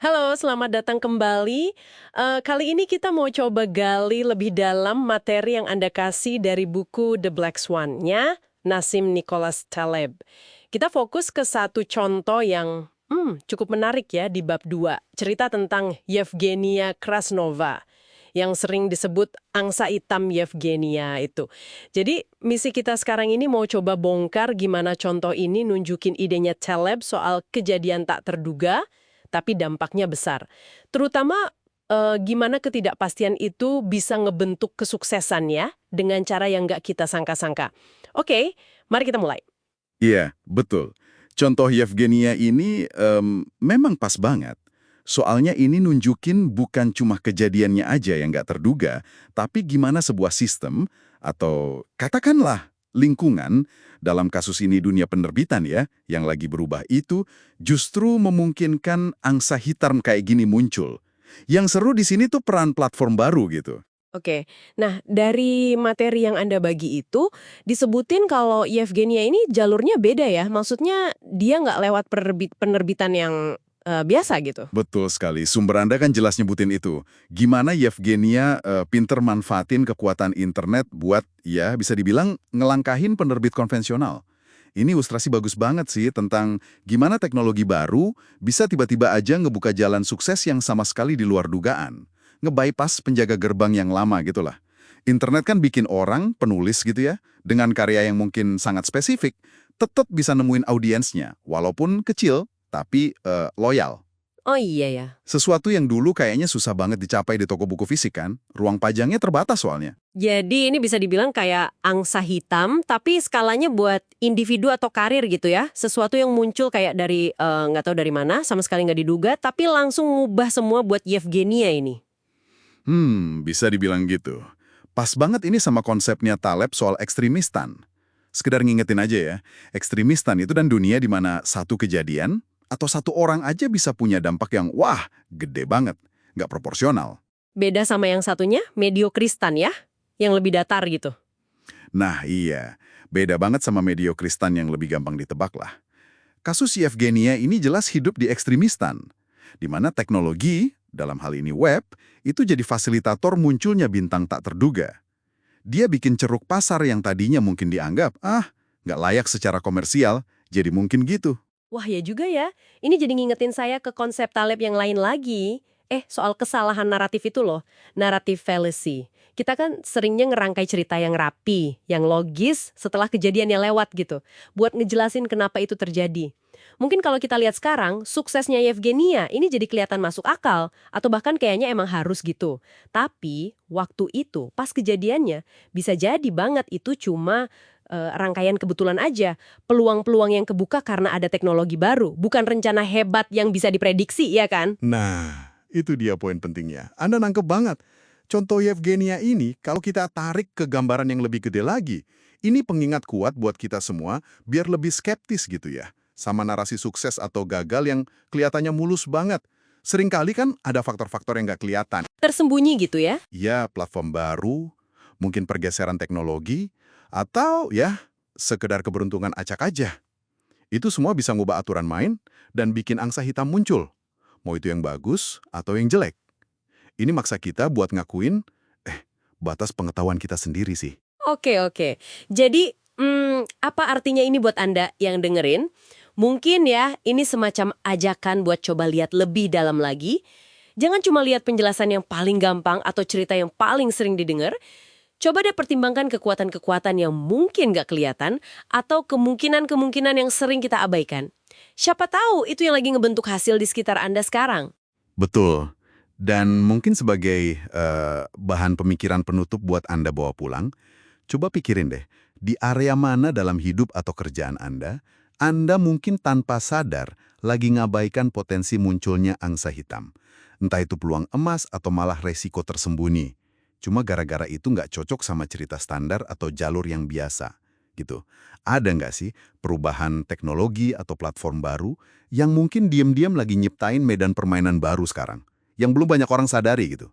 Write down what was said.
Halo, selamat datang kembali. Kali ini kita mau coba gali lebih dalam materi yang Anda kasih dari buku The Black Swan-nya Nassim Nicholas Taleb. Kita fokus ke satu contoh yang cukup menarik ya di bab 2. Cerita tentang Yevgenia Krasnova yang sering disebut angsa hitam Yevgenia itu. Jadi misi kita sekarang ini mau coba bongkar gimana contoh ini nunjukin idenya Taleb soal kejadian tak terduga tapi dampaknya besar. Terutama gimana ketidakpastian itu bisa ngebentuk kesuksesan ya, dengan cara yang nggak kita sangka-sangka. Oke, mari kita mulai. Iya, betul. Contoh Yevgenia ini memang pas banget. Soalnya ini nunjukin bukan cuma kejadiannya aja yang nggak terduga, tapi gimana sebuah sistem, atau katakanlah lingkungan, dalam kasus ini dunia penerbitan ya, yang lagi berubah itu, justru memungkinkan angsa hitam kayak gini muncul. Yang seru di sini tuh peran platform baru gitu. Oke, nah dari materi yang Anda bagi itu, disebutin kalau Yevgenia ini jalurnya beda ya, maksudnya dia nggak lewat penerbitan yang biasa gitu. Betul sekali. Sumber Anda kan jelas nyebutin itu. Gimana Yevgenia pinter manfaatin kekuatan internet buat, ya bisa dibilang, ngelangkahin penerbit konvensional. Ini ilustrasi bagus banget sih tentang gimana teknologi baru bisa tiba-tiba aja ngebuka jalan sukses yang sama sekali di luar dugaan. Nge-bypass penjaga gerbang yang lama gitulah. Internet kan bikin orang, penulis gitu ya, dengan karya yang mungkin sangat spesifik, tetap bisa nemuin audiensnya, walaupun kecil, tapi loyal. Oh iya ya. Sesuatu yang dulu kayaknya susah banget dicapai di toko buku fisik kan, ruang pajangnya terbatas soalnya. Jadi ini bisa dibilang kayak angsa hitam, tapi skalanya buat individu atau karir gitu ya. Sesuatu yang muncul kayak dari, nggak tahu dari mana, sama sekali nggak diduga, tapi langsung ngubah semua buat Yevgenia ini. Bisa dibilang gitu. Pas banget ini sama konsepnya Taleb soal ekstremistan. Sekedar ngingetin aja ya, ekstremistan itu dan dunia di mana satu kejadian atau satu orang aja bisa punya dampak yang wah, gede banget, nggak proporsional. Beda sama yang satunya, mediokristan ya, yang lebih datar gitu. Nah iya, beda banget sama mediokristan yang lebih gampang ditebak lah. Kasus Yevgenia ini jelas hidup di ekstremistan, di mana teknologi, dalam hal ini web, itu jadi fasilitator munculnya bintang tak terduga. Dia bikin ceruk pasar yang tadinya mungkin dianggap, nggak layak secara komersial, jadi mungkin gitu. Wah ya juga ya, ini jadi ngingetin saya ke konsep Taleb yang lain lagi. Soal kesalahan naratif itu loh, naratif fallacy. Kita kan seringnya ngerangkai cerita yang rapi, yang logis setelah kejadiannya lewat gitu, buat ngejelasin kenapa itu terjadi. Mungkin kalau kita lihat sekarang, suksesnya Yevgenia ini jadi kelihatan masuk akal, atau bahkan kayaknya emang harus gitu. Tapi, waktu itu, pas kejadiannya, bisa jadi banget itu cuma rangkaian kebetulan aja. Peluang-peluang yang kebuka karena ada teknologi baru, bukan rencana hebat yang bisa diprediksi, ya kan? Nah, itu dia poin pentingnya. Anda nangkep banget. Contoh Yevgenia ini, kalau kita tarik ke gambaran yang lebih gede lagi, ini pengingat kuat buat kita semua biar lebih skeptis gitu ya. Sama narasi sukses atau gagal yang kelihatannya mulus banget. Seringkali kan ada faktor-faktor yang nggak kelihatan. Tersembunyi gitu ya. Ya, platform baru, mungkin pergeseran teknologi, atau ya, sekedar keberuntungan acak aja. Itu semua bisa ngubah aturan main dan bikin angsa hitam muncul. Mau itu yang bagus atau yang jelek. Ini maksa kita buat ngakuin, batas pengetahuan kita sendiri sih. Oke, oke. Jadi, apa artinya ini buat Anda yang dengerin? Mungkin ya, ini semacam ajakan buat coba lihat lebih dalam lagi. Jangan cuma lihat penjelasan yang paling gampang atau cerita yang paling sering didengar. Coba deh pertimbangkan kekuatan-kekuatan yang mungkin nggak kelihatan atau kemungkinan-kemungkinan yang sering kita abaikan. Siapa tahu itu yang lagi ngebentuk hasil di sekitar Anda sekarang. Betul. Dan mungkin sebagai bahan pemikiran penutup buat Anda bawa pulang, coba pikirin deh, di area mana dalam hidup atau kerjaan Anda mungkin tanpa sadar lagi ngabaikan potensi munculnya angsa hitam. Entah itu peluang emas atau malah resiko tersembunyi. Cuma gara-gara itu nggak cocok sama cerita standar atau jalur yang biasa. Gitu. Ada nggak sih perubahan teknologi atau platform baru yang mungkin diam-diam lagi nyiptain medan permainan baru sekarang? Yang belum banyak orang sadari gitu?